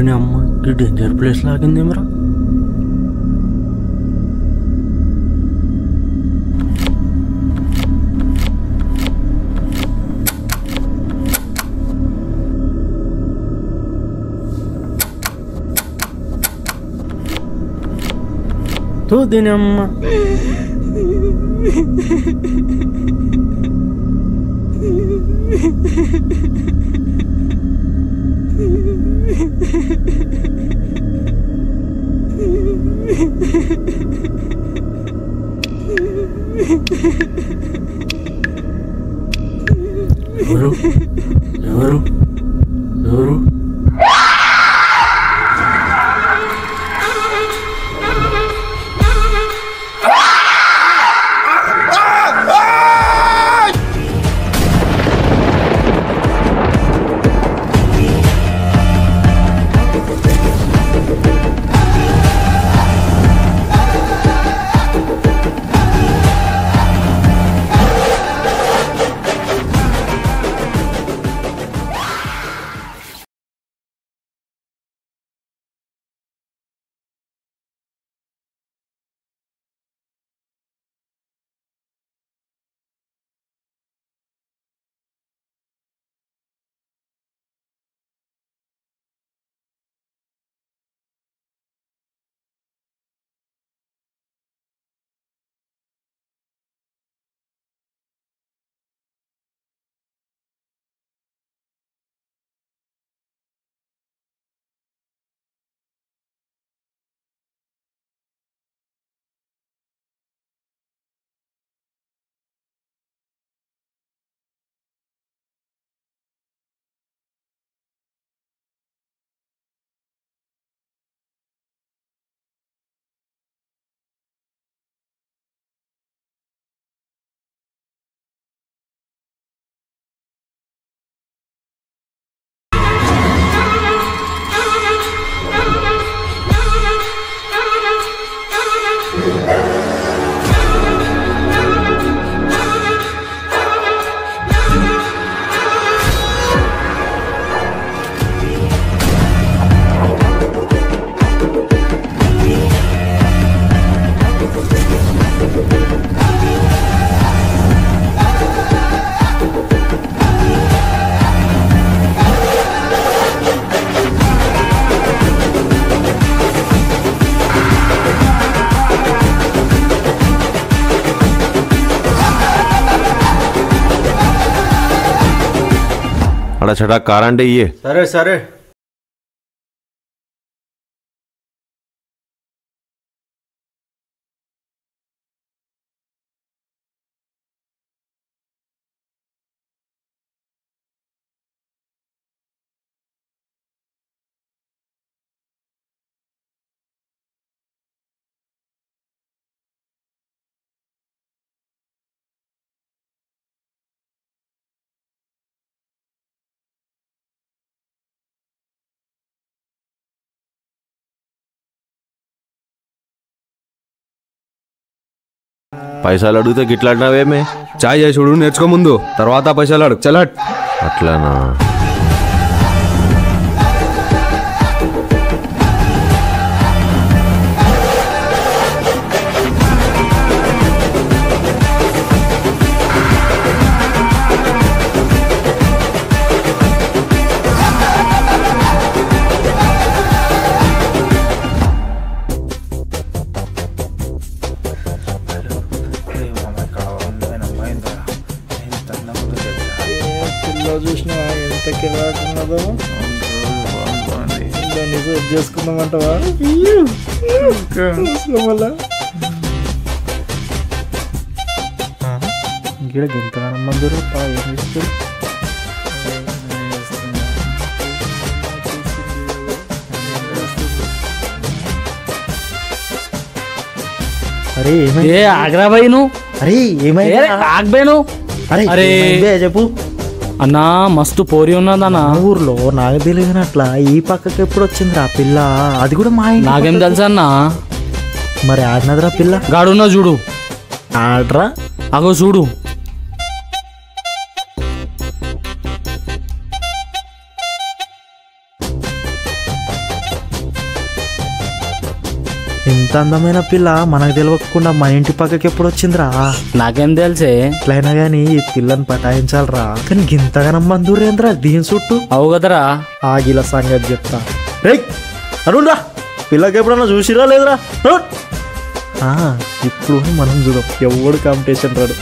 అరే అమ్మకి danger place లాగిందేమరా. తో దీని అమ్మ ఎవరు ఎవరు ఎవరు? అడా చడా కార్ అంటే ఇయ్యే. సరే సరే. పైసలు అడిగితే గిట్లాడినావేమే? చాయ్ చేసి చూడు, నేర్చుకో ముందు, తర్వాత పైసలు అడుగు. చలట్. అట్లానా? చూసినా ఎంత కిరాకున్నదో దాన్ని సెట్ చేసుకుందామంటావా? మళ్ళా ఇక్కడ ఎంత మందరు ఏం చేస్తారు? అరే ఏ ఆగ్రా బాయ్ నువ్వు? అరే ఏమైంది? ఆగ్బేను. అరే చెప్పు అన్నా, మస్తు పోరి ఉన్నదన్నా ఊర్లో. నాకు తెలియదు అట్లా. ఈ పక్కకి ఎప్పుడు వచ్చిందిరా పిల్ల? అది కూడా మా ఇంటి. నాకేం తెలుసా అన్నా? మరి ఆడినదిరా పిల్ల. గాడున్నా చూడు. ఆడరా అగో చూడు. ఇంత అందమైన పిల్ల మనకు తెలియకుండా మన ఇంటి పక్కకి ఎప్పుడు వచ్చిందిరా? నాకేం తెలుసే. ఎట్లయినా గానీ ఈ పిల్లని పటాయించాలరా. కానీ గింతగానం మందూరేంద్రా దీని చుట్టూ? అవు కదరా. ఆగిల సంగతి చెప్తా. రేయ్ అరుణ్రా, పిల్లకి ఎప్పుడన్నా చూసిరా లేదురా? ఇప్పుడు మనం చూద్దాం ఎవడు కాంపిటీషన్ రాడు.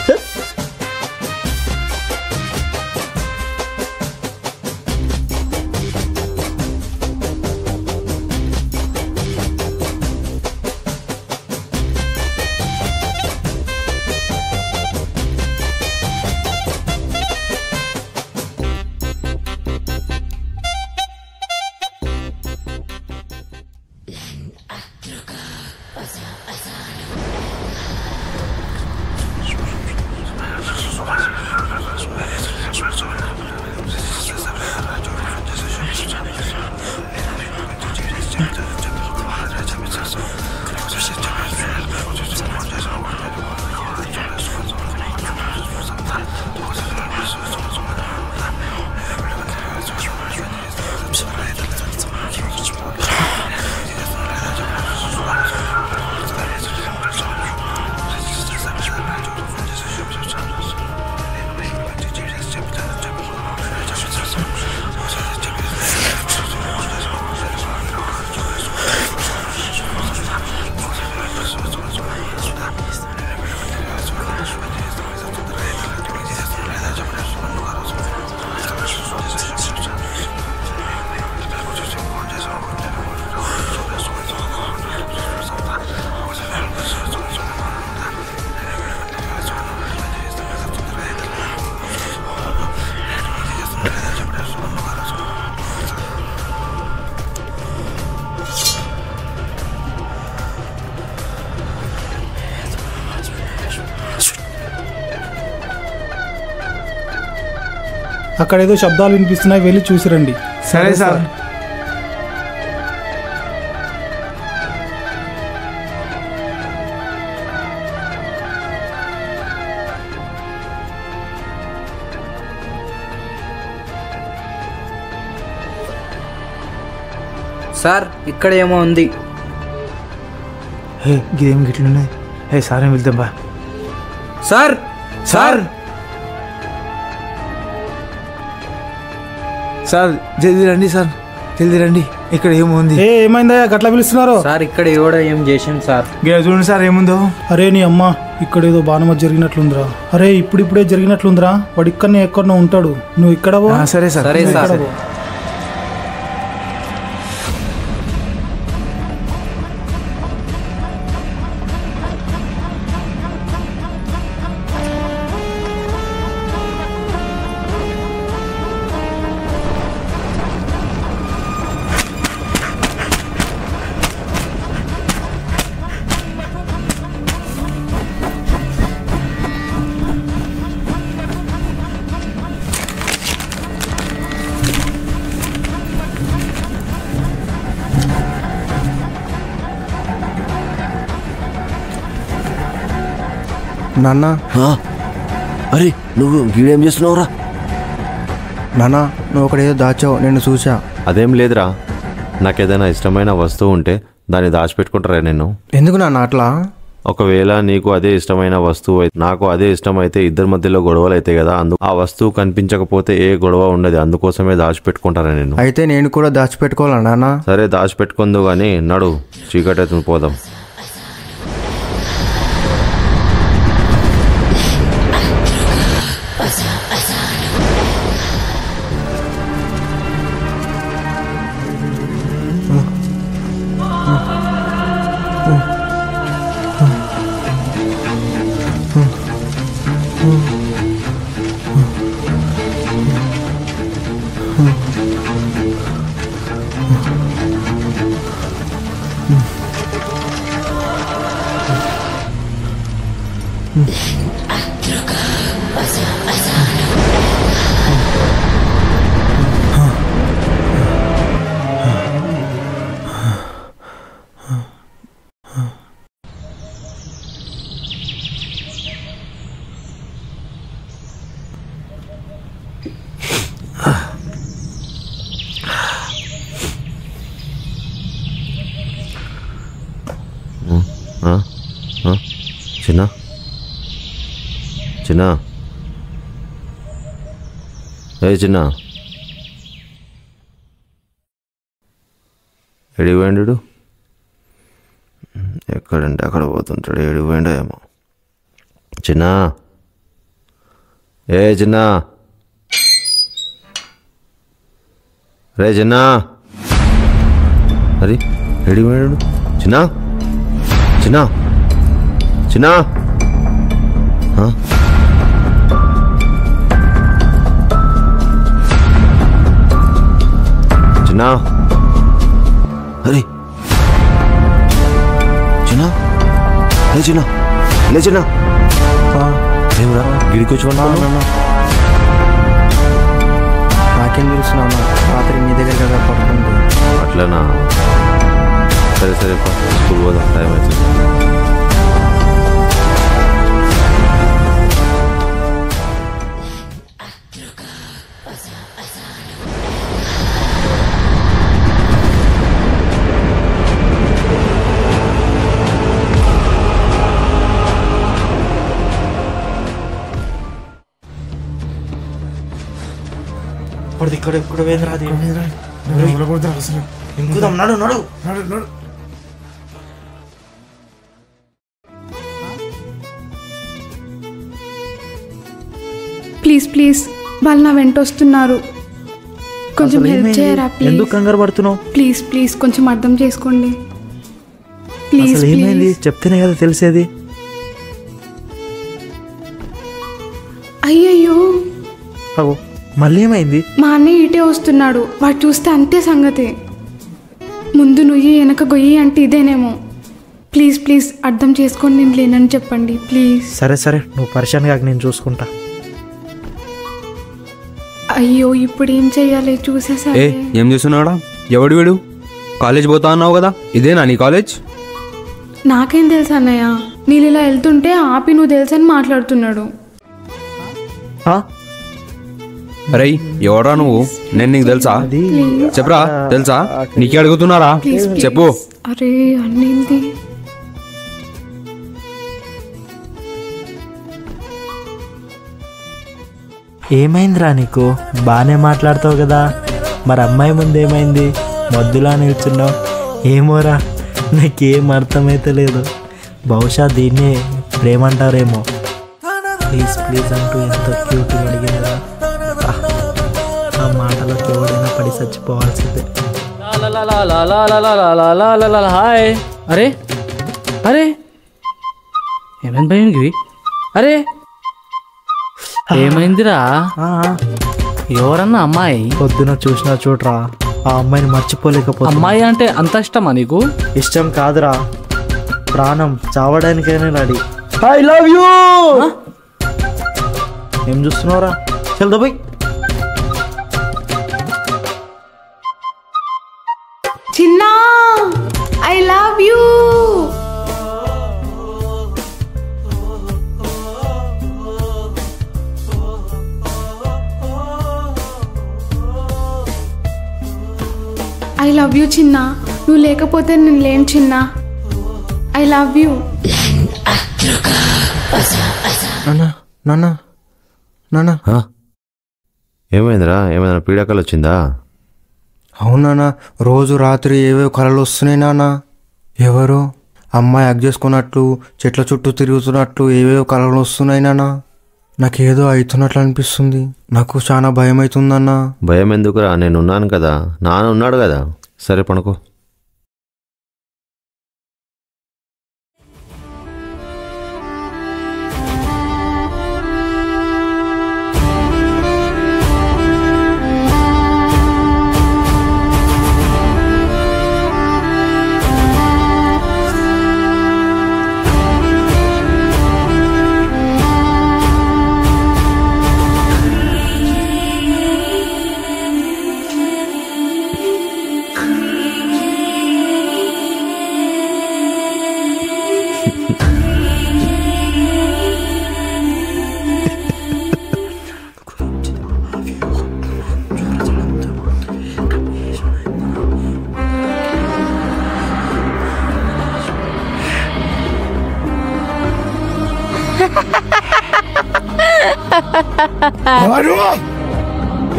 అక్కడ ఏదో శబ్దాలు వినిపిస్తున్నాయి, వెళ్ళి చూసిరండి. సరే సార్. సార్ ఇక్కడ ఏమో ఉంది. హే గేమ్ గిట్లున్నాయి. హే సార్ ఏం వెళ్తాం బా. సార్ సార్ సార్ జల్దీ రండి సార్, జల్దీ రండి. ఇక్కడ ఏముంది? ఏమైందా గట్లా పిలుస్తున్నారు? సార్ ఇక్కడ ఎవడో ఏం చేసింది సార్. చూడండి సార్ ఏముందో. అరే నీ అమ్మ, ఇక్కడ ఏదో బాణమతి జరిగినట్లుందిరా. అరే ఇప్పుడిప్పుడే జరిగినట్లుందిరా. వాడు ఇక్కడనే ఎక్కడనో ఉంటాడు, నువ్వు ఇక్కడ పో. సరే సార్. సరే సార్. నాన్న, అరే నువ్వు గీడేం చేస్తున్నావురా? నాన్న నువ్వు ఒకటి ఏదో దాచావు, నేను చూసా. అదేం లేదురా, నాకేదైనా ఇష్టమైన వస్తువు ఉంటే దాన్ని దాచిపెట్టుకుంటారా నేను? ఎందుకు నాన్న అట్లా? ఒకవేళ నీకు అదే ఇష్టమైన వస్తువు నాకు అదే ఇష్టమైతే ఇద్దరి మధ్యలో గొడవలు అవుతాయి కదా. ఆ వస్తువు కనిపించకపోతే ఏ గొడవ ఉండదు, అందుకోసమే దాచిపెట్టుకుంటారా నేను. అయితే నేను కూడా దాచిపెట్టుకోవాలా నాన్న? సరే దాచిపెట్టుకుందు కానీ నడు, చీకటి అవుతుంది, పోదాం. చిన్న ఏ చిన్న ఎడిపోయిండు ఎక్కడంటే అక్కడ పోతుంటాడు ఎడిపోయిండో ఏమో చిన్న ఏ చిన్న రే చిన్న అరే ఎడిపోయాడు చిన్న చిన్న చిన్న చిన్న అరే చిన్న లే చిన్న లే చిన్న ఏమరా గిడికి వచ్చి నాకేం తెలుసు నాన్న, రాత్రి నీ దగ్గర కదా పడుకుంటే. అట్లనా? సరే సరే స్కూల్ పోదాం, టైం అవుతుంది. ఇక్కడ ఇక్కడ వేంద్రా అది ఇంకుదాం, నడు నడు నడు నడు. ప్లీజ్ ప్లీజ్ వాళ్ళు నా వెంట వస్తున్నారు, కొంచెం హెల్ప్ చేయరా ప్లీజ్. ఎందుకు కంగారు పడుతున్నావు? ప్లీజ్ ప్లీజ్ కొంచెం అర్థం చేసుకోండి ప్లీజ్. అసలు ఏమైంది చెప్తేనే కదా తెలిసేది. అయ్యయ్యో మళ్ళీ ఏమైంది? మా అన్నయ్య ఇటే వస్తున్నాడు, వాడు చూస్తే అంతే సంగతి. ముందు నుయ్యి వెనక గొయ్యి అంటే ఇదేనేమో. ప్లీజ్ ప్లీజ్ అర్థం చేసుకొని నేను లేనని చెప్పండి ప్లీజ్. సరే సరే నువ్వు పరిశాన్ కాక నేను చూసుకుంటా. అయ్యో ఇప్పుడు ఏం చెయ్యాలి చూసేసా. ఏం చేస్తున్నాడా? ఎవడు వీడు? కాలేజ్ పోతా అన్నావు కదా, ఇదేనా నీ కాలేజ్? నాకేం తెలుసు అన్నయ్య, నేను ఇలా వెళ్తుంటే ఆపి నువ్వు తెలుసని మాట్లాడుతున్నాడు. అరే ఎవరా నువ్వు? నేను నీకు తెలుసా? చెప్పరా, తెలుసా? నీకే అడుగుతున్నారా? చెప్పు. అరే అన్నేంది? ఏమైందిరా నీకు? బాగానే మాట్లాడతావు కదా, మరి అమ్మాయి ముందు ఏమైంది? మద్దులా నిల్చున్నావు. ఏమోరా నాకేం అర్థమైతే లేదు. బహుశా దీన్నే ప్రేమంటారేమో. ప్లీజ్ ప్లీజ్ అంటూ ఎంతో క్యూట్గా అడిగినరా. ఆ మాటలకు ఎవడైనా పడి చచ్చిపోవాల్సిందే. హాయ్. అరే అరే ఏమైంది భయ్యకి? అరే ఏమైందిరా? ఎవరన్నా అమ్మాయి? పొద్దున చూసినా చూడరా, ఆ అమ్మాయిని మర్చిపోలేకపోతే. అమ్మాయి అంటే అంత ఇష్టమా నీకు? ఇష్టం కాదురా, ప్రాణం చావడానికైనా రెడీ. I love you. ఏం చూస్తున్నావురా? చల్దా పోయి. చిన్నా I love you. I love you చిన్నా, నువ్వు లేకపోతే నేను లేను చిన్నా. I love you. నాన్న నాన్న ఏమైందిరా? ఏమైనా పీడకలు వచ్చిందా? అవునా, రోజు రాత్రి ఏవేవో కళలు వస్తున్నాయి నాన్న. ఎవరు అమ్మాయి హగ్ చేసుకున్నట్లు, చెట్ల చుట్టూ తిరుగుతున్నట్లు ఏవేవో కళలు వస్తున్నాయి నాన్న. నాకేదో అవుతున్నట్లు అనిపిస్తుంది. నాకు చాలా భయం అవుతుందన్న. భయం ఎందుకురా? నేనున్నాను కదా, నాన్న ఉన్నాడు కదా. సరే పనుకో.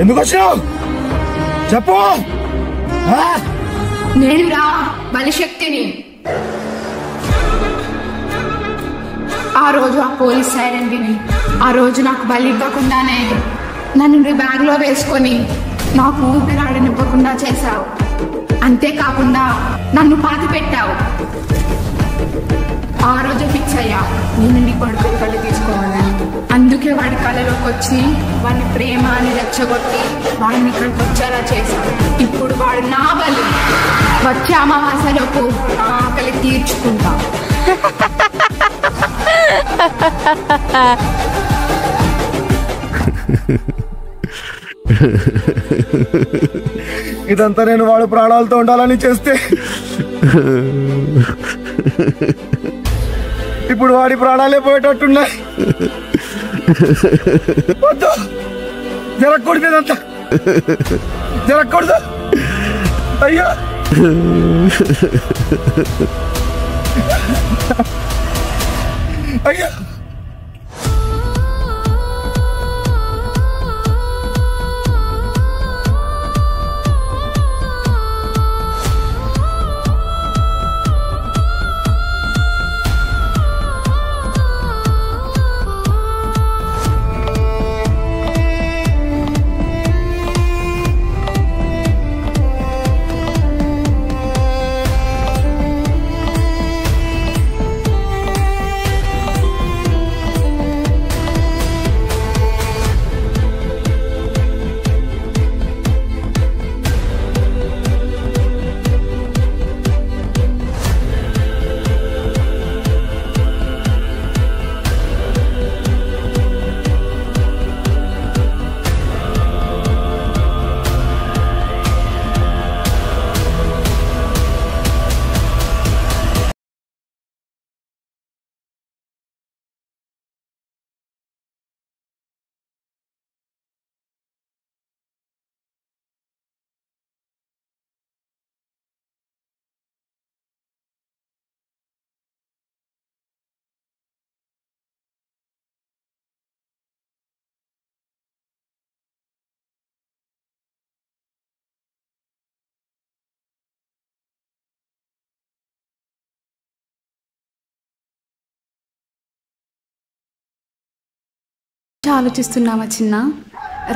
ఎందుకు వచ్చినావు చెప్పు. నేను రా బలిశక్తిని. ఆ రోజు ఆ పోలీస్ సైరన్ విని ఆ రోజు నాకు బలి ఇవ్వకుండానే నన్ను బ్యాగ్ లో వేసుకొని నాకు ఊపిరాడనివ్వకుండా చేశావు. అంతేకాకుండా నన్ను పాతి పెట్టావు. ఆ రోజు ఫిక్స్ అయ్యా నేను నీ కొడుకు కళ్ళు తీసుకోవాలని. అందుకే వాడి కళలోకి వచ్చి వాడిని ప్రేమ అని రెచ్చగొట్టి వాడిని ఇక్కడికి వచ్చేలా చేశాను. ఇప్పుడు వాడు నా బలి. వచ్చే అమావాస్యలోపు నా ఆకలి తీర్చుకుంటా. ఇదంతా నేను వాడు ప్రాణాలతో ఉండాలని చేస్తే ఇప్పుడు వాడి ప్రాణాలే పోయేటట్టున్నాయి. వద్దు, జరగకూడదు, ఇదంతా జరగకూడదు. అయ్యా అయ్యా ఆలోచిస్తున్నావా చిన్న?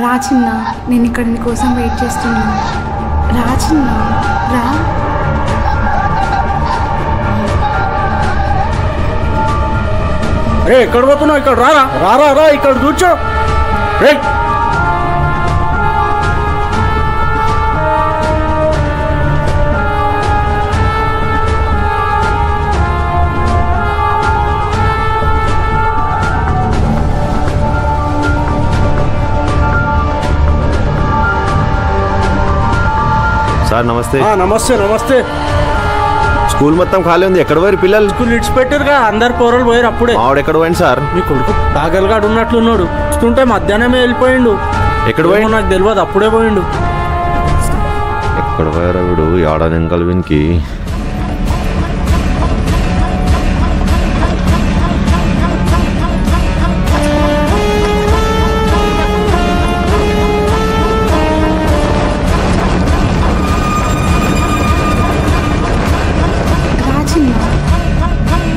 రా చిన్న, నేను ఇక్కడ నీ కోసం వెయిట్ చేస్తున్నా. రా చిన్న, రా. అరే ఎక్కడ పోతున్నావు? ఇక్కడ రారా, రారా రా, ఇక్కడ కూర్చో. రే సార్ నమస్తే. నమస్తే. నమస్తే. స్కూల్ మొత్తం ఖాళీ ఉంది. ఎక్కడ పోయారు పిల్లలు? స్కూల్ ఇడిచిపెట్టారుగా, అందరు పోరలు పోయారు అప్పుడే. ఆవిడ ఎక్కడ పోయింది సార్? మీ కొడుకు బాగల్గాడు ఉన్నట్లున్నాడు. చూస్తుంటే మధ్యాహ్నమే వెళ్ళిపోయిండు. ఎక్కడ పోయి? నాకు తెలియదు, అప్పుడే పోయిండు. ఎక్కడ పోయారు వీడు? ఆడనెంకల్ వినికి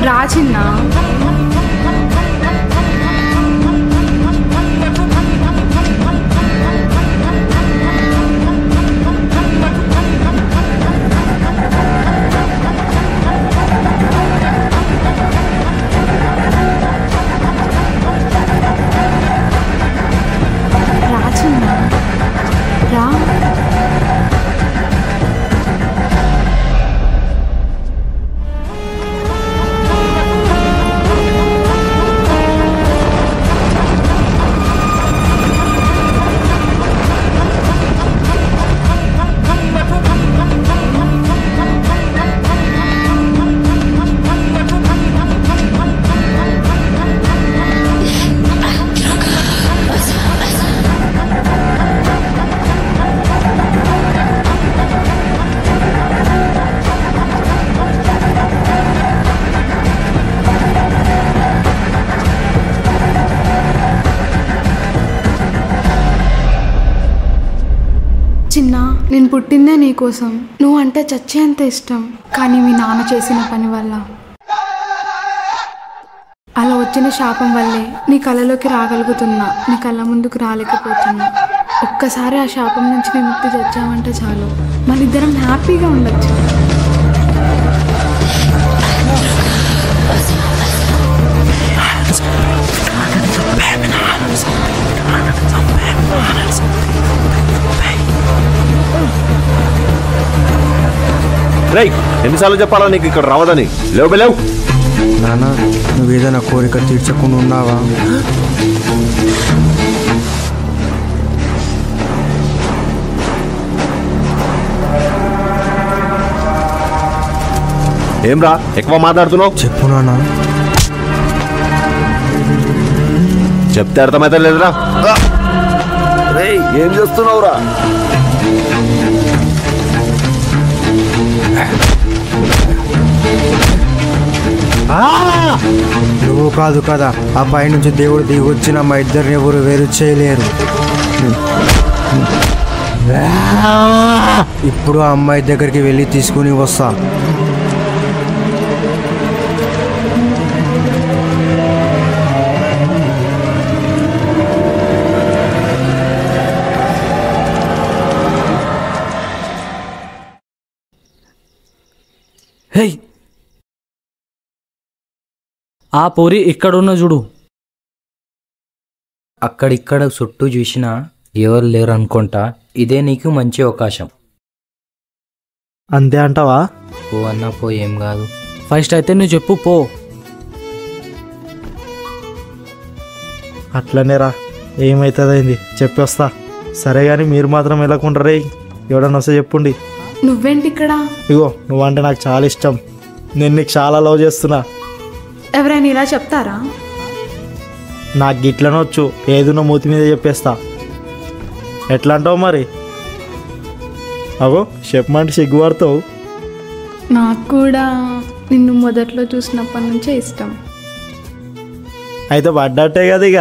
రా చిన్న. చిన్న నేను పుట్టిందే నీకోసం, నువ్వు అంటే చచ్చేంత ఇష్టం. కానీ మీ నాన్న చేసిన పని వల్ల, అలా వచ్చిన శాపం వల్లే నీ కళ్ళలోకి రాగలుగుతున్నా, నీ కళ్ళ ముందుకు రాలేకపోతున్నా. ఒక్కసారి ఆ శాపం నుంచి విముక్తి తెచ్చామంటే చాలు, మన ఇద్దరం హ్యాపీగా ఉండొచ్చు. రేయ్, ఎన్నిసార్లు చెప్పాలా నీకు ఇక్కడ రావదని? లేవు లేవు. నాన్న, నువ్వేదైనా కోరిక తీర్చకుండా ఉన్నావా? ఏం రా ఎక్కువ మాట్లాడుతున్నావు? చెప్పు నాన్న. చెప్తే అర్థమైతే లేదురా. రేయ్, ఏం చేస్తున్నావురా? నువ్వు కాదు కదా, ఆ పై నుంచి దేవుడు దిగి వచ్చిన మా ఇద్దరిని ఎవరు వేరు చేయలేరు. ఇప్పుడు ఆ అమ్మాయి దగ్గరికి వెళ్ళి తీసుకుని వస్తా. హే, ఆ పోరి ఇక్కడున్న చూడు. అక్కడిక్కడ చుట్టూ చూసినా ఎవరు లేరు అనుకుంటా. ఇదే నీకు మంచి అవకాశం. అంతే అంటావా? పో అన్నా పో, ఏం కాదు. ఫస్ట్ అయితే నువ్వు చెప్పు పో. అట్లనే రా, ఏమవుతుందైంది చెప్పేస్తా. సరే కానీ మీరు మాత్రం వెళ్ళకుంటారే, ఎవడన్నా వస్తే చెప్పుండి. నువ్వేంటి ఇక్కడ? ఇగో, నువ్వంటే నాకు చాలా ఇష్టం, నేను నీకు చాలా లవ్ చేస్తున్నా. ఎవరైనా ఇలా చెప్తారా? నాకు గిట్లనొచ్చు, ఏదున్న మూతి మీద చెప్పేస్తా. ఎట్లా అంటావు మరి? అగో చెప్పమంటే సిగ్గుపడతావు. నాకు కూడా నిన్ను మొదట్లో చూసినప్పటి నుంచే ఇష్టం. అయితే పడ్డట్టే కదా ఇక.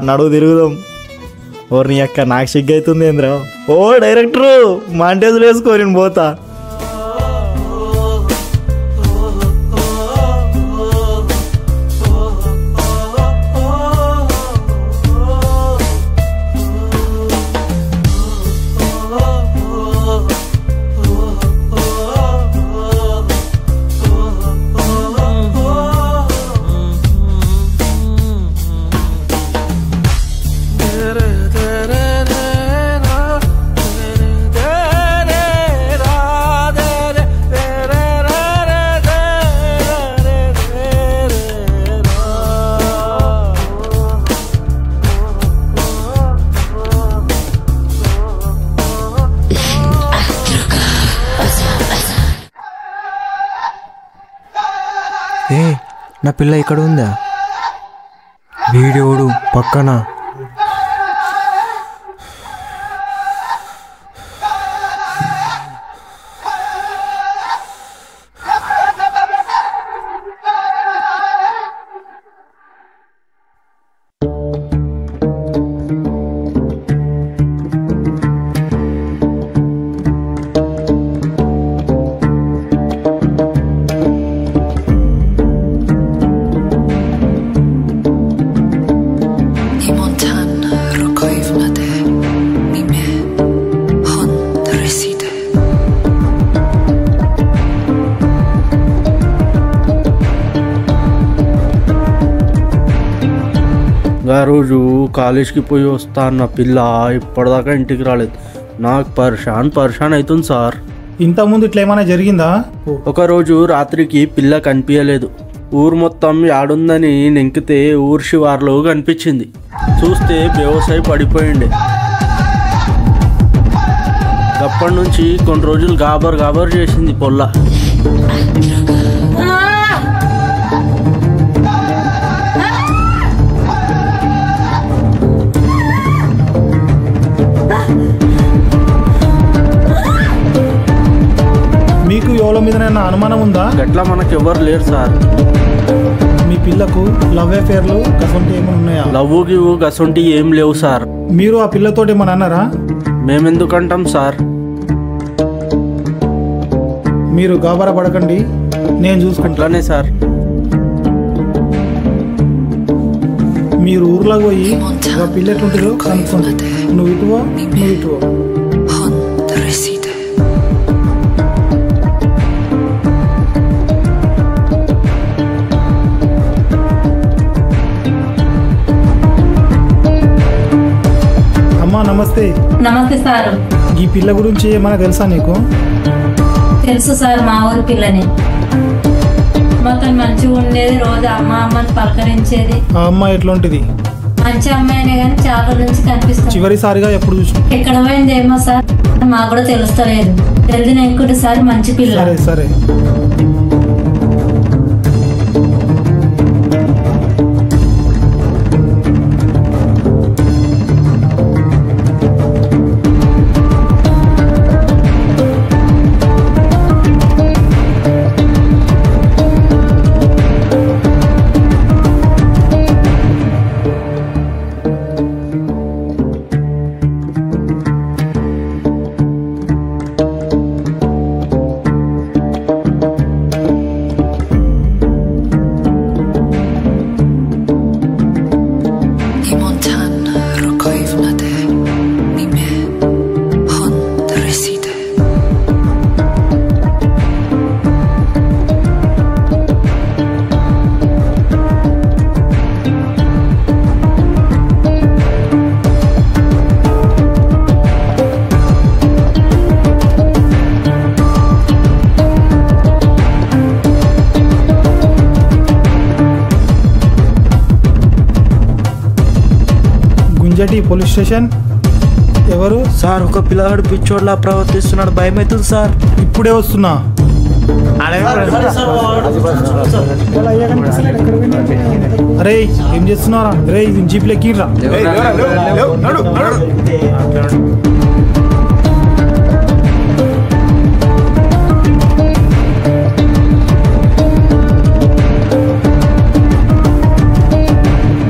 నడువు తిరుగుదాం. ఓర్ని అక్క, నాకు సిగ్గు అవుతుంది ఏంద్రా. ఓ డైరెక్టరు, మాంటేజులు వేసుకో, నేను పోతా. ఏ, నా పిల్ల ఇక్కడ ఉందా? వీడియోడు పక్కన. ఆ రోజు కాలేజ్కి పోయి వస్తా అన్న పిల్ల ఇప్పటిదాకా ఇంటికి రాలేదు. నాకు పర్షాన్ అవుతుంది సార్. ఇంతకుముందు ఇట్లా ఏమైనా జరిగిందా? ఒకరోజు రాత్రికి పిల్ల కనిపించలేదు. ఊరు మొత్తం యాడుందని నెంకితే ఊరు శివార్లో కనిపించింది. చూస్తే బేవసాయి పడిపోయిండే. అప్పటి నుంచి కొన్ని రోజులు గాబర్ చేసింది పొల్ల. మీకు ఎవరి మీద అనుమానం ఉందా? గట్లా మనకు ఎవరు లేరు సార్. మీ పిల్లకు లవ్ అఫేర్లు గసొంటి ఏమైనా ఉన్నాయా? లవ్ గివ్ గసొంటి ఏం లేవు సార్. మీరు ఆ పిల్లతోటి ఏమన్నా అన్నారా? మేమెందుకంటాం సార్? మీరు గాబరా పడకండి, నేను చూసుకుంటానే సార్. మీరు ఊర్లోకి పోయి ఒక పిల్ల ఎట్లుంటుందో కనుక్కోండి. నువ్వు ఇటువో, నువ్వు ఇటువో. అమ్మా నమస్తే. నమస్తే సార్. ఈ పిల్ల గురించి ఏమైనా తెలుసా నీకు? తెలుసు సార్, మా ఊరి పిల్లని. మాతో మంచిగా ఉండేది, రోజు అమ్మని పలకరించేది. ఆ అమ్మాయి ఎట్లుంటిది? మంచి అమ్మాయినే కానీ చాలా రోజుల నుంచి కనిపిస్తుంది. చివరిసారిగా ఎప్పుడు చూసి? ఎక్కడ పోయిందేమో సార్, మాకు కూడా తెలుస్తలేదు. తెలిసిన ఇంకోటిసారి మంచి పిల్ల. సరే సరే. గుంజటి పోలీస్ స్టేషన్. ఎవరు సార్? ఒక పిల్లగాడు పిచ్చోడ్లా ప్రవర్తిస్తున్నాడు, భయం అవుతుంది సార్. ఇప్పుడే వస్తున్నా. అరే ఏం చేస్తున్నారా? రే జీప్లో ఎక్కిరా.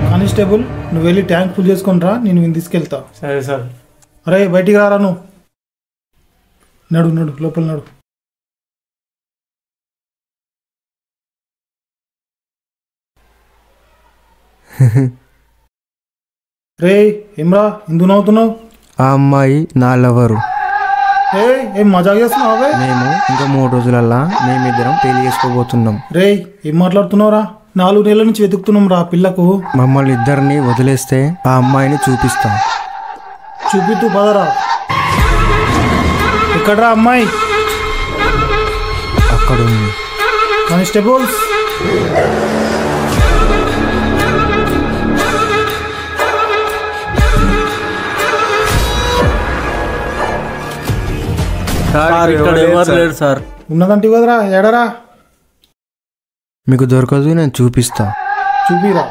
కానిస్టేబుల్, నువ్వు వెళ్ళి ట్యాంక్ ఫుల్ చేసుకొని రా, నేను తీసుకెళ్తా. సరే సార్. అరే బయటికి రారా నువ్వు. నడు నడు లోపల నడు. రే ఏమ్రా ఎందుకు నవ్వుతున్నావు? ఆ అమ్మాయి నా లవరు. ఏం మజా చేస్తున్నావు? మేము ఇంకా 3 రోజులల్లా మేమిద్దరం పెళ్లి చేసుకోబోతున్నాం. రే ఏం మాట్లాడుతున్నావురా? 4 నెలల నుంచి వెతుకుతున్నాం రా పిల్లకు. మమ్మల్ని ఇద్దరిని వదిలేస్తే ఆ అమ్మాయిని చూపిస్తాం. చూపితూ పదరా. ఎక్కడరా అమ్మాయి? అక్కడ ఉంది. కానిస్టేబుల్స్, ఇక్కడ ఎవరు లేరు సార్. ఉన్నదంటే కదరా, ఎడరా? మీకు దొరకదు, నేను చూపిస్తా. చూపిరా.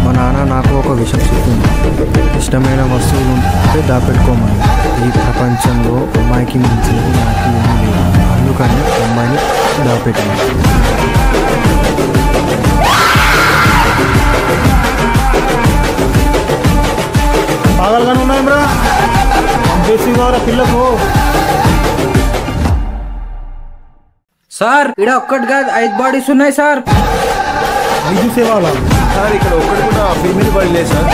మా నాన్న నాకు ఒక విషయం చెప్పింది. ఇష్టమైన వస్తువులు ఉంటే దాపెట్టుకోమని. ఈ ప్రపంచంలో అమ్మాయికి మించినది నాకు ఏమీ లేదు. అందుకని అమ్మాయిని దాపెట్టింది. బాగానే ఉన్నాయిరా పిల్లకు. సార్ ఇక్కడ ఒక్కటి కాదు 5 బాడీస్ ఉన్నాయి సార్. 5 సేవాలా సార్? ఇక్కడ ఒక్కటి కూడా ఫీమేల్ బాడీ లేదు సార్.